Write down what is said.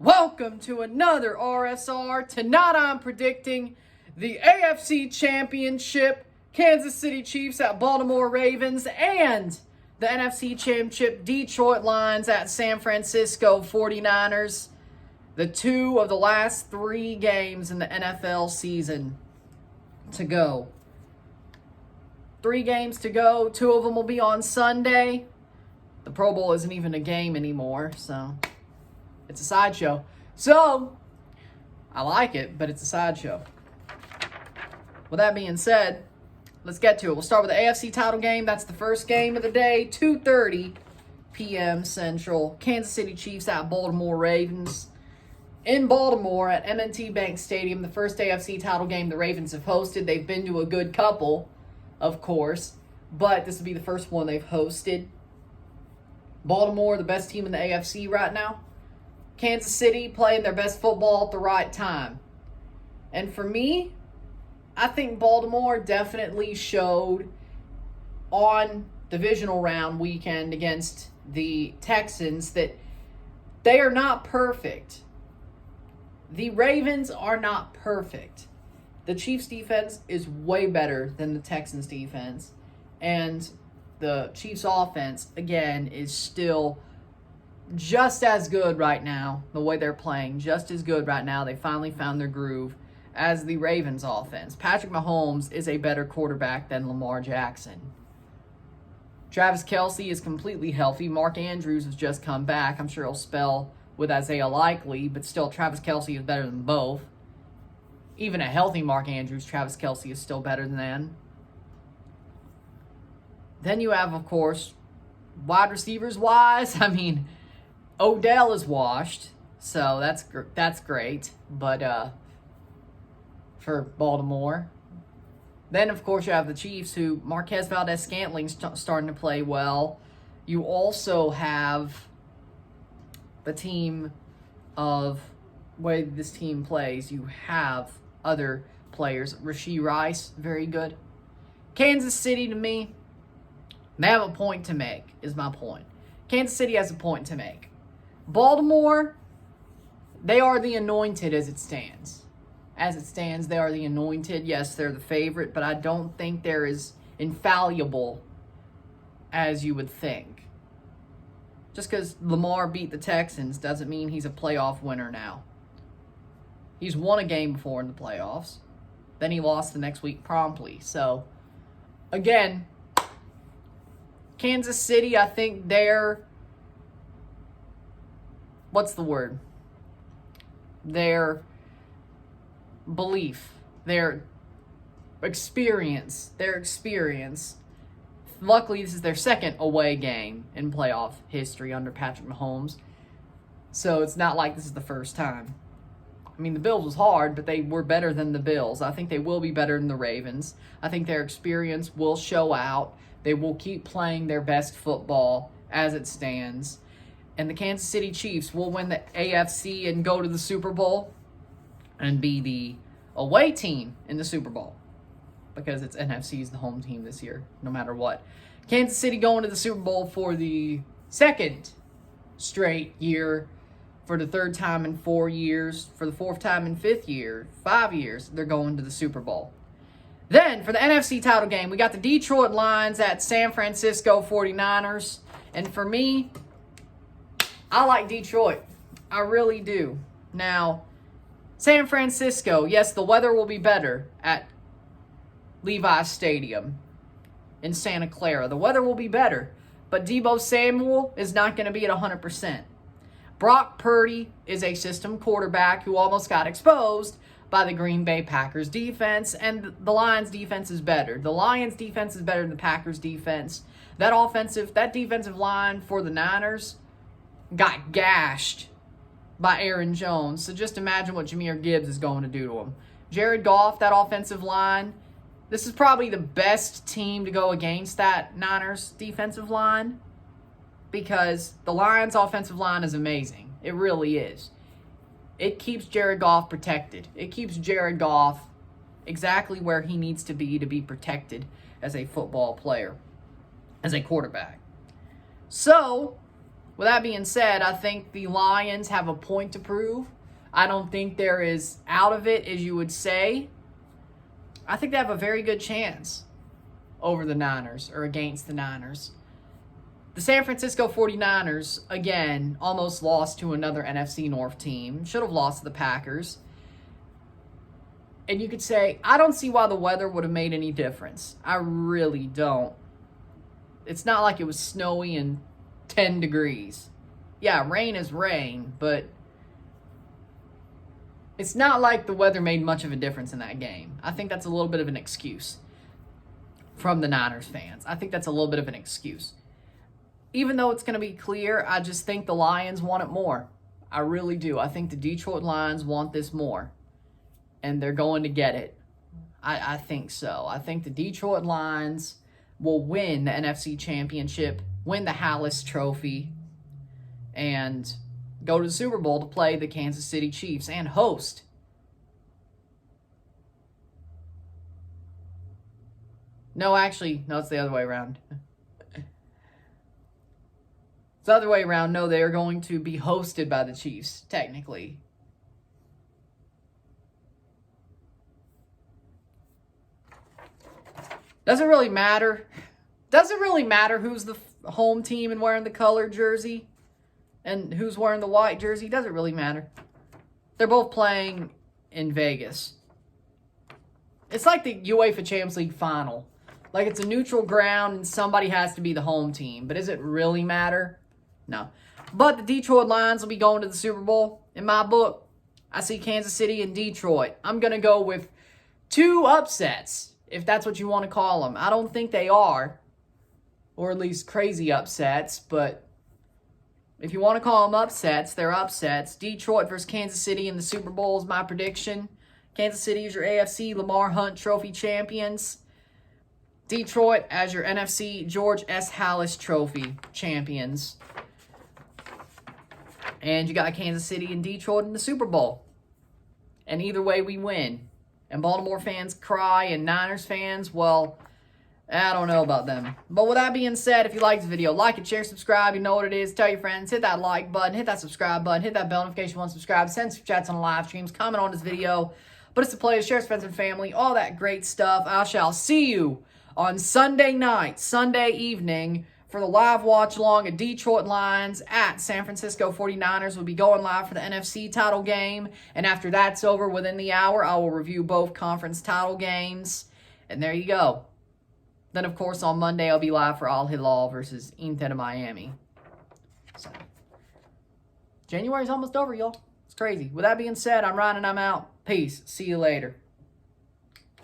Welcome to another RSR. Tonight I'm predicting the AFC Championship, Kansas City Chiefs at Baltimore Ravens, and the NFC Championship, Detroit Lions at San Francisco 49ers. The two of the last three games in the NFL season to go. 3 games to go. 2 of them will be on Sunday. The Pro Bowl isn't even a game anymore, so it's a sideshow. So, I like it, but it's a sideshow. With that being said, let's get to it. We'll start with the AFC title game. That's the first game of the day, 2:30 p.m. Central. Kansas City Chiefs at Baltimore Ravens. In Baltimore at M&T Bank Stadium, the first AFC title game the Ravens have hosted. They've been to a good couple, of course, but this will be the first one they've hosted. Baltimore, the best team in the AFC right now. Kansas City playing their best football at the right time. And for me, I think Baltimore definitely showed on divisional round weekend against the Texans that they are not perfect. The Ravens are not perfect. The Chiefs' defense is way better than the Texans' defense. And the Chiefs' offense, again, is still just as good right now. The way they're playing, just as good right now. They finally found their groove as the Ravens' offense. Patrick Mahomes is a better quarterback than Lamar Jackson. Travis Kelce is completely healthy. Mark Andrews has just come back. I'm sure he'll spell with Isaiah Likely, but still, Travis Kelce is better than both. Even a healthy Mark Andrews, Travis Kelce is still better than. Then you have, of course, wide receivers-wise, Odell is washed, so that's great, but for Baltimore. Then, of course, you have the Chiefs, who Marquez Valdez-Scantling's starting to play well. You also have the team of way this team plays. You have other players. Rashee Rice, very good. Kansas City, to me, they have a point to make, is my point. Kansas City has a point to make. Baltimore, they are the anointed as it stands. As it stands, they are the anointed. Yes, they're the favorite, but I don't think they're as infallible as you would think. Just because Lamar beat the Texans doesn't mean he's a playoff winner now. He's won a game before in the playoffs. Then he lost the next week promptly. So, again, Kansas City, I think they're, what's the word? Their belief, their experience. Luckily, this is their second away game in playoff history under Patrick Mahomes. So it's not like this is the first time. The Bills was hard, but they were better than the Bills. I think they will be better than the Ravens. I think their experience will show out. They will keep playing their best football as it stands. And the Kansas City Chiefs will win the AFC and go to the Super Bowl and be the away team in the Super Bowl. Because it's NFC's the home team this year, no matter what. Kansas City going to the Super Bowl for the second straight year, for the third time in 4 years, for the fourth time in 5 years, they're going to the Super Bowl. Then, for the NFC title game, we got the Detroit Lions at San Francisco 49ers. And for me, I like Detroit. I really do. Now, San Francisco, yes, the weather will be better at Levi's Stadium in Santa Clara. The weather will be better, but Deebo Samuel is not going to be at 100%. Brock Purdy is a system quarterback who almost got exposed by the Green Bay Packers defense, and the Lions defense is better. The Lions defense is better than the Packers defense. That defensive line for the Niners got gashed by Aaron Jones. So just imagine what Jahmyr Gibbs is going to do to him. Jared Goff, that offensive line, this is probably the best team to go against that Niners defensive line, because the Lions offensive line is amazing. It really is. It keeps Jared Goff protected. It keeps Jared Goff exactly where he needs to be protected as a football player, as a quarterback. So, With that being said, I think the Lions have a point to prove. I don't think they're as out of it as you would say. I think they have a very good chance over the Niners or against the Niners. The San Francisco 49ers, again, almost lost to another NFC North team. Should have lost to the Packers. And you could say, I don't see why the weather would have made any difference. I really don't. It's not like it was snowy and 10 degrees. Yeah, rain is rain, but it's not like the weather made much of a difference in that game. I think that's a little bit of an excuse from the Niners fans. I think that's a little bit of an excuse. Even though it's going to be clear, I just think the Lions want it more. I really do. I think the Detroit Lions want this more. And they're going to get it. I think so. I think the Detroit Lions will win the NFC Championship, win the Hallis Trophy, and go to the Super Bowl to play the Kansas City Chiefs and host. No, actually, no, it's the other way around. It's the other way around. No, they are going to be hosted by the Chiefs, technically. Doesn't really matter. Doesn't really matter who's the home team and wearing the colored jersey and who's wearing the white jersey. Doesn't really matter. They're both playing in Vegas. It's like the UEFA Champions League final. Like it's a neutral ground and somebody has to be the home team. But does it really matter? No. But the Detroit Lions will be going to the Super Bowl. In my book, I see Kansas City and Detroit. I'm going to go with 2 upsets, if that's what you want to call them. I don't think they are, or at least crazy upsets, but if you want to call them upsets, they're upsets. Detroit versus Kansas City in the Super Bowl is my prediction. Kansas City is your AFC Lamar Hunt Trophy champions. Detroit as your NFC George S. Hallis Trophy champions. And you got Kansas City and Detroit in the Super Bowl. And either way, we win. And Baltimore fans cry, and Niners fans, well, I don't know about them. But with that being said, if you like this video, like it, share, subscribe. You know what it is. Tell your friends. Hit that like button. Hit that subscribe button. Hit that bell notification once subscribed. Send some chats on the live streams. Comment on this video. But it's a play. Share with friends and family. All that great stuff. I shall see you on Sunday night, Sunday evening, for the live watch along of Detroit Lions at San Francisco 49ers. We'll be going live for the NFC title game. And after that's over, within the hour, I will review both conference title games. And there you go. Then, of course, on Monday, I'll be live for Al Hilal versus Inter de Miami. So, January's almost over, y'all. It's crazy. With that being said, I'm Ryan and I'm out. Peace. See you later.